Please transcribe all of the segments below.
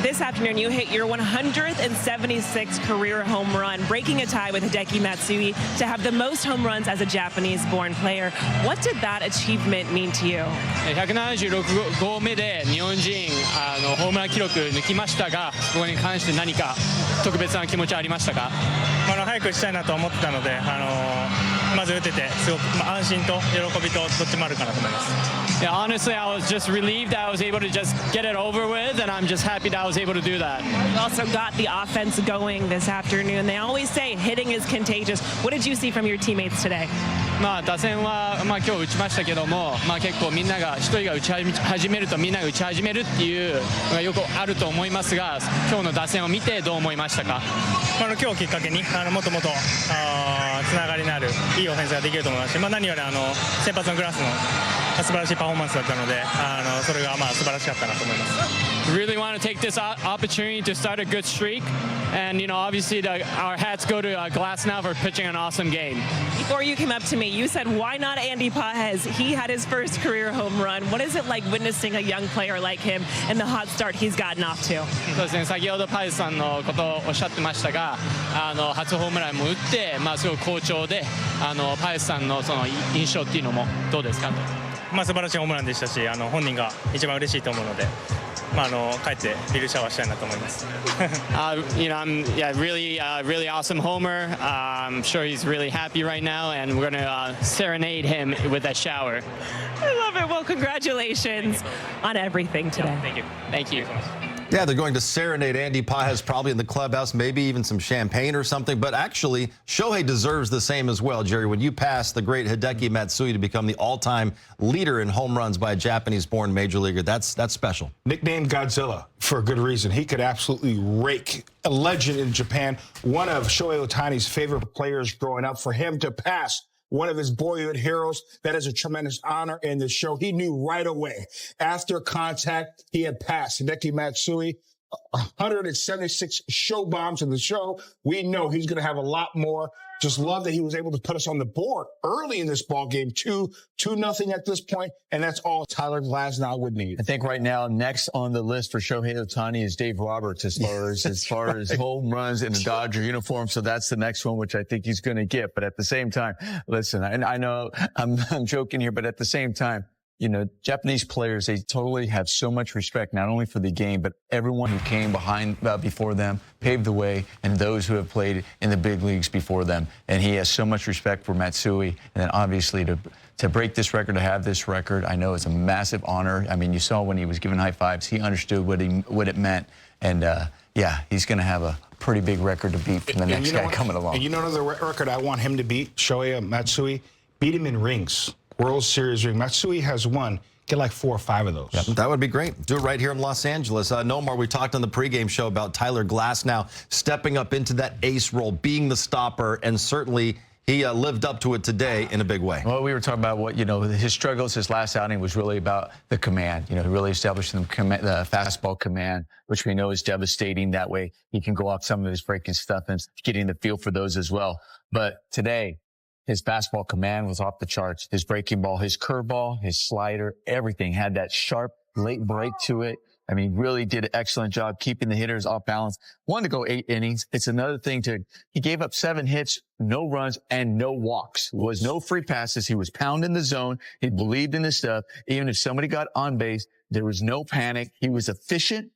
this afternoon you hit your 176th career home run, breaking a tie with Hideki Matsui to have the most home runs as a Japanese-born player. What did that achievement mean to you? 176号目で日本人ホームラン記録抜きましたが、ここに関して何か特別な気持ちはありましたか？早くしたいなと思ってたので、まず打ててすごく安心と喜びとどっちもあるかなと思います。Yeah, honestly, I was just relieved that I was able to just get it over with, and I'm just happy that I was able to do that. You also got the offense going this afternoon. They always say hitting is contagious. What did you see from your teammates today? 打線は、今日打ちましたけども、結構みんなが一人が打ち始めるとみんなが打ち始めるっていうのがよくあると思いますが、今日の打線を見てどう思いましたか？今日をきっかけにもっともっとつながりのあるいいオフェンスができると思いますし、何より先発のグラスの素晴らしいパフォーマンスだったので、それが素晴らしかったなと思います。Really want to take this opportunity to start a good streak, and obviously our hats go to Glass now for pitching an awesome game. Before you came up to me, you said, why not Andy Pages? He had his first career home run. What is it like witnessing a young player like him and the hot start he's gotten off to? そうですね、先ほどパイさんのことをおっしゃってましたが、初ホームランも打って、すごい好調で、パイさんのその印象っていうのもどうですか？素晴らしいホームランでしたし、本人が一番嬉しいと思うので。帰ってビールシャワーしたいなと思います。really awesome homer. I'm sure he's really happy right now, and we're gonna serenade him with that shower. I love it. Well, congratulations on everything today. Yeah, thank you. Thank you. Yeah, they're going to serenade Andy Pages probably in the clubhouse, maybe even some champagne or something. But actually, Shohei deserves the same as well, Jerry. When you pass the great Hideki Matsui to become the all-time leader in home runs by a Japanese-born major leaguer, that's special. Nicknamed Godzilla for a good reason. He could absolutely rake. A legend in Japan, one of Shohei Ohtani's favorite players growing up. For him to pass one of his boyhood heroes, that is a tremendous honor in the show. He knew right away after contact he had passed Hideki Matsui. 176 show bombs in the show. We know he's going to have a lot more. Just love that he was able to put us on the board early in this ball game, 2-0 at this point, and that's all Tyler Glasnow would need. I think right now, next on the list for Shohei Ohtani is Dave Roberts as far as home runs in the Dodger uniform. So that's the next one, which I think he's going to get. But at the same time, listen, I know I'm joking here, but at the same time, Japanese players, they totally have so much respect, not only for the game, but everyone who came before them, paved the way, and those who have played in the big leagues before them. And he has so much respect for Matsui. And then obviously to break this record, to have this record, I know it's a massive honor. I mean, you saw when he was giving high fives, he understood what it meant. And yeah, he's going to have a pretty big record to beat from the next guy coming along. And another record I want him to beat, Shohei Matsui, beat him in rings. World Series ring. Matsui has won. Get like 4 or 5 of those. Yep, that would be great. Do it right here in Los Angeles. Nomar, we talked on the pregame show about Tyler Glasnow stepping up into that ace role, being the stopper, and certainly he lived up to it today in a big way. Well, we were talking about what, his struggles, his last outing was really about the command, really establishing the fastball command, which we know is devastating. That way he can go off some of his breaking stuff and getting the feel for those as well. But today, his fastball command was off the charts. His breaking ball, his curveball, his slider, everything had that sharp late break to it. I mean, really did an excellent job keeping the hitters off balance. Wanted to go 8 innings. It's another thing he gave up 7 hits, no runs, and no walks. Was no free passes. He was pounding the zone. He believed in his stuff. Even if somebody got on base, there was no panic. He was efficient,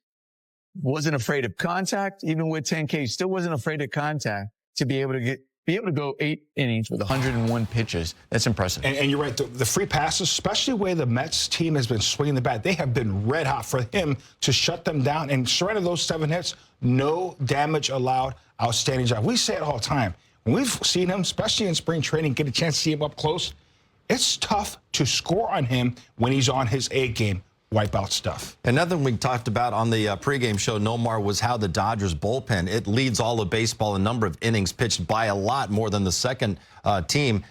wasn't afraid of contact. Even with 10K, still wasn't afraid of contact to be able to go 8 innings with 101 pitches. That's impressive. And you're right. The free passes, especially the way the Mets team has been swinging the bat, they have been red hot for him to shut them down and surrender those 7 hits. No damage allowed. Outstanding job. We say it all the time. When we've seen him, especially in spring training, get a chance to see him up close, it's tough to score on him when he's on his A game. Wipeout stuff. Another thing we talked about on the pregame show, Nomar, was how the Dodgers bullpen, it leads all of baseball in number of innings pitched by a lot more than the second team.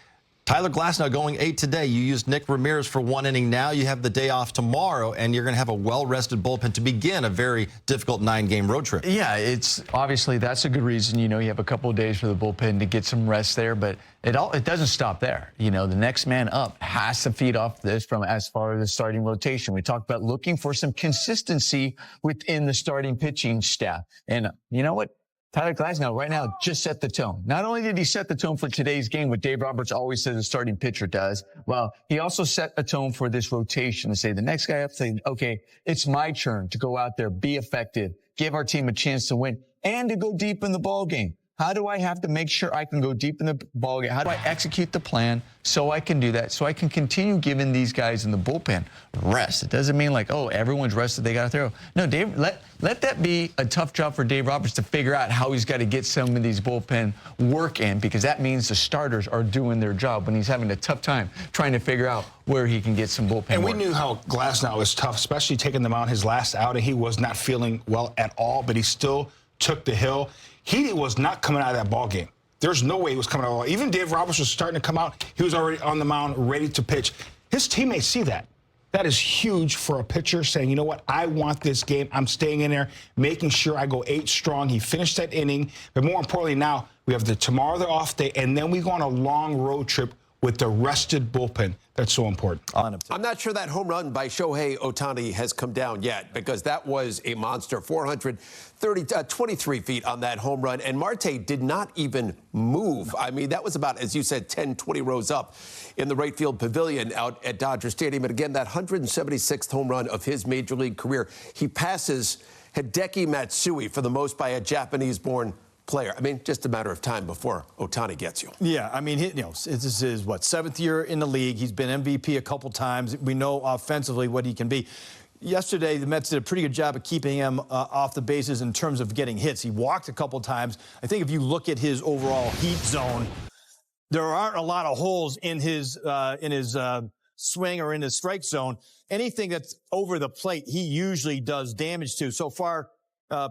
Tyler Glasnow going 8 today. You used Nick Ramirez for 1 inning. Now you have the day off tomorrow, and you're going to have a well-rested bullpen to begin a very difficult 9-game road trip. Yeah, it's obviously that's a good reason. You know, you have a couple of days for the bullpen to get some rest there, but it doesn't stop there. You know, the next man up has to feed off this from as far as the starting rotation. We talked about looking for some consistency within the starting pitching staff. And you know what? Tyler Glasnow right now just set the tone. Not only did he set the tone for today's game, what Dave Roberts always says a starting pitcher does, well, he also set a tone for this rotation to say the next guy up, saying, okay, it's my turn to go out there, be effective, give our team a chance to win, and to go deep in the ball game. How do I have to make sure I can go deep in the ball game? How do I execute the plan so I can do that, so I can continue giving these guys in the bullpen rest? It doesn't mean like, oh, everyone's rested, they got to throw. No, Dave, let that be a tough job for Dave Roberts to figure out how he's got to get some of these bullpen work in, because that means the starters are doing their job when he's having a tough time trying to figure out where he can get some bullpen And we work. knew how Glasnow was tough, especially taking them out his last outing. He was not feeling well at all, but he still took the hill. He was not coming out of that ball game. There's no way he was coming out. Even Dave Roberts was starting to come out. He was already on the mound, ready to pitch. His teammates see that. That is huge for a pitcher saying, you know what, I want this game. I'm staying in there, making sure I go 8 strong. He finished that inning. But more importantly now, we have tomorrow the off day, and then we go on a long road trip with the rested bullpen. That's so important. I'm not sure that home run by Shohei Ohtani has come down yet, because that was a monster. 23 feet on that home run. And Marte did not even move. I mean, that was about, as you said, 10, 20 rows up in the right field pavilion out at Dodger Stadium. And again, that 176th home run of his major league career. He passes Hideki Matsui for the most by a Japanese-born player. I mean, just a matter of time before Ohtani gets you. Yeah, I mean, this is his, 7th year in the league. He's been MVP a couple times. We know offensively what he can be. Yesterday, the Mets did a pretty good job of keeping him off the bases in terms of getting hits. He walked a couple times. I think if you look at his overall heat zone, there aren't a lot of holes in his swing or in his strike zone. Anything that's over the plate, he usually does damage to. So far,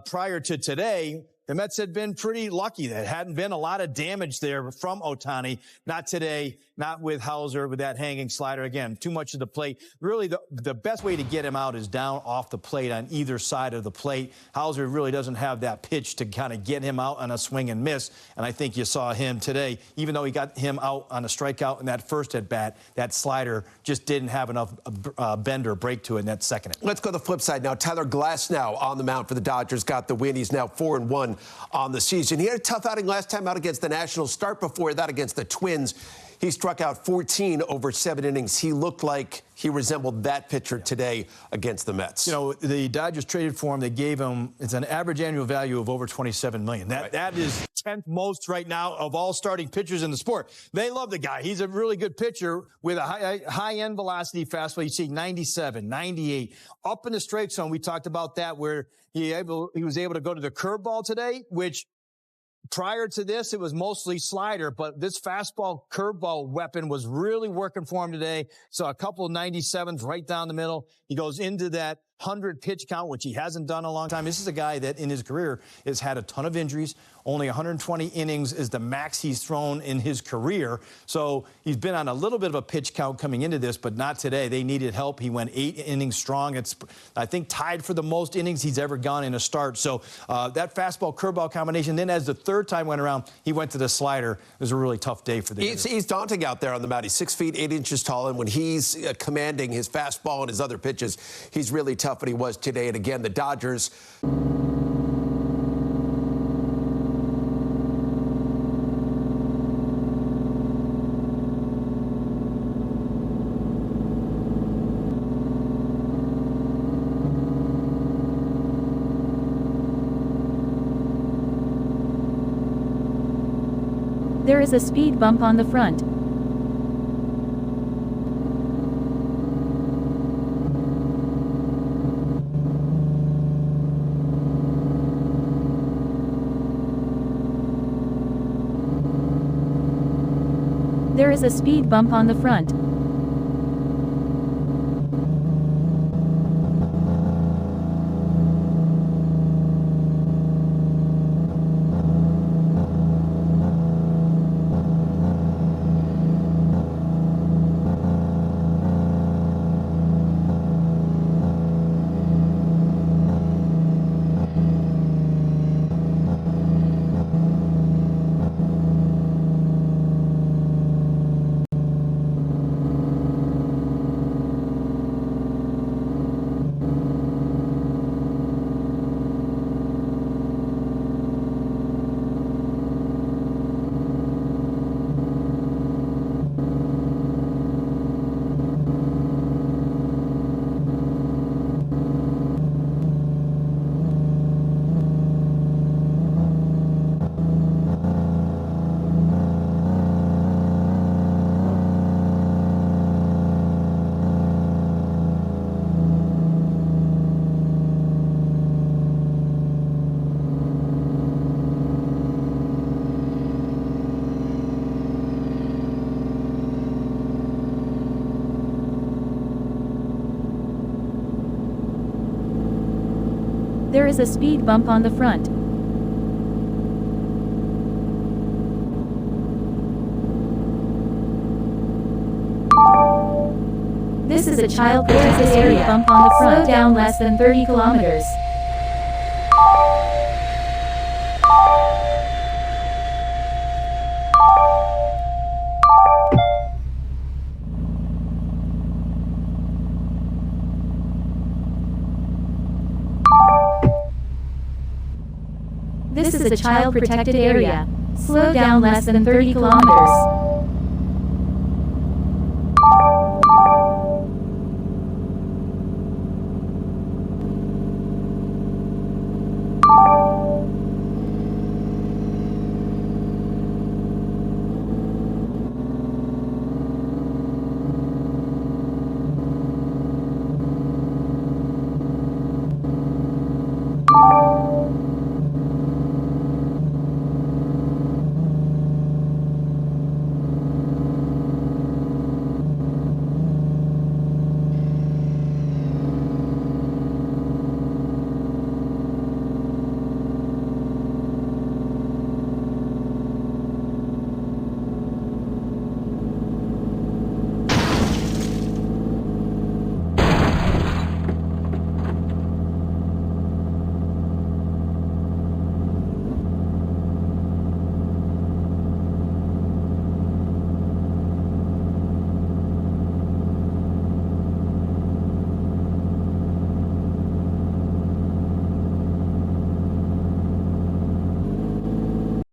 prior to today, the Mets had been pretty lucky. There hadn't been a lot of damage there from Ohtani. Not today, not with Hauser, with that hanging slider. Again, too much of the plate. Really, the best way to get him out is down off the plate on either side of the plate. Hauser really doesn't have that pitch to kind of get him out on a swing and miss. And I think you saw him today, even though he got him out on a strikeout in that first at-bat, that slider just didn't have enough bend or break to it in that second. Let's go to the flip side now. Tyler Glasnow on the mound for the Dodgers got the win. He's now 4-1 on the season. He had a tough outing last time out against the Nationals. Start before that against the Twins. He struck out 14 over 7 innings. He looked like he resembled that pitcher today against the Mets. You know, the Dodgers traded for him. They gave him, it's an average annual value of over $27 million. That is 10th most right now of all starting pitchers in the sport. They love the guy. He's a really good pitcher with a high-end velocity fastball. You see 97, 98. Up in the strike zone, we talked about that, where he was able to go to the curveball today, which prior to this, it was mostly slider, but this fastball curveball weapon was really working for him today. So a couple of 97s right down the middle. He goes into that 100 pitch count, which he hasn't done in a long time. This is a guy that in his career has had a ton of injuries. Only 120 innings is the max he's thrown in his career. So he's been on a little bit of a pitch count coming into this, but not today. They needed help. He went 8 innings strong. It's, I think, tied for the most innings he's ever gone in a start. So that fastball curveball combination. Then as the third time went around, he went to the slider. It was a really tough day for the He's daunting out there on the mound. He's 6 feet 8 inches tall, and when he's commanding his fastball and his other pitches, he's really tough. But he was today. And again, the Dodgers. There is a speed bump on the front. There is a speed bump on the front. is a speed bump on the front. This is a child protected area. Bump on the front. Slow down less than 30 kilometers. This is a child protected area. Slow down less than 30 kilometers.